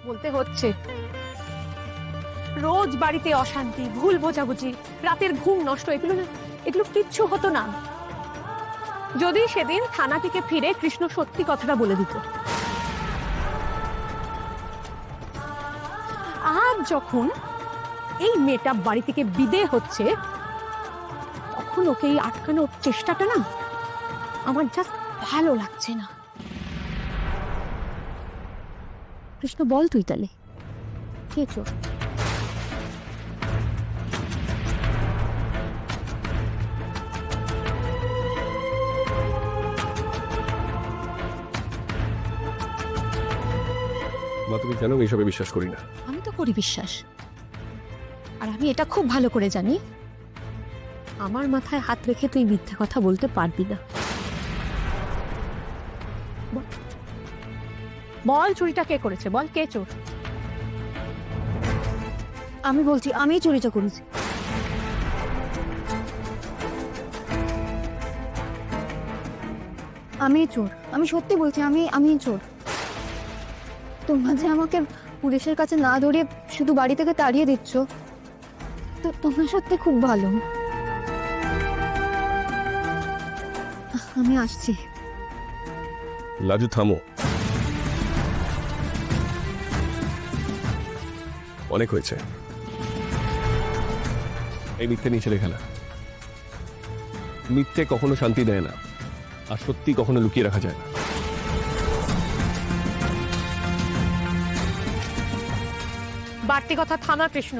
বলতে হচ্ছে। রোজ বাড়িতে অশান্তি, ভুল বোঝাবুঝি, রাতের ঘুম নষ্ট, এগুলো কিচ্ছু হতো না যদি সেদিন থানা থেকে ফিরে কৃষ্ণ সত্যি কথাটা বলে দিত। আজ যখন এই মেয়েটা বাড়ি থেকে বিদেয় হচ্ছে, তখন ওকে এই আটকানোর চেষ্টাটা না আমার জাস্ট ভালো লাগছে না। কৃষ্ণ বল তুই তাহলে কে চোর? মা, তুমি জানো এইসবে বিশ্বাস করি না। আমি তো করি বিশ্বাস, আর আমি এটা খুব ভালো করে জানি আমার মাথায় হাত রেখে তুই মিথ্যা কথা বলতে পারবি না। বল চুরিটা কে করেছে, বল কে চোর? আমি বলছি আমিই চুরিটা করেছি। আমি চোর, আমি সত্যি বলছি, আমি চোর। তোমরা যে আমাকে পুলিশের কাছে না ধরিয়ে শুধু বাড়ি থেকে তাড়িয়ে দিচ্ছ, তো তোমরা সত্যি খুব ভালো। আমি আসছি। লাজু, থামো। অনেক হয়েছে এই মিথ্যে নিয়ে ছেলে খেলা। মিথ্যে কখনো শান্তি দেয় না, আর সত্যি কখনো লুকিয়ে রাখা যায় না। বাড়তি কথা থামা কৃষ্ণ।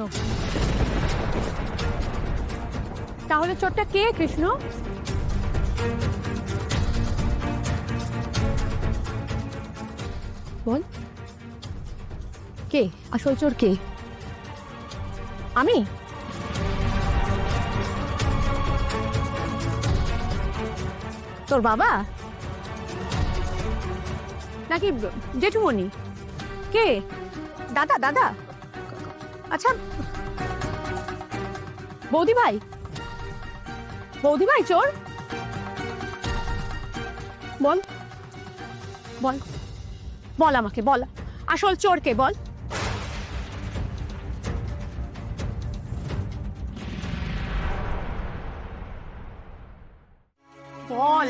তাহলে চোরটা কে কৃষ্ণ? বল কে আসল চোর? কে? আমি? তোর বাবা নাকি জেঠুমনি? কে? দাদা? দাদা? আচ্ছা, বৌদি ভাই? বৌদি ভাই চোর? বল বল বল আমাকে বল, আসল চোর কে? বল। বল।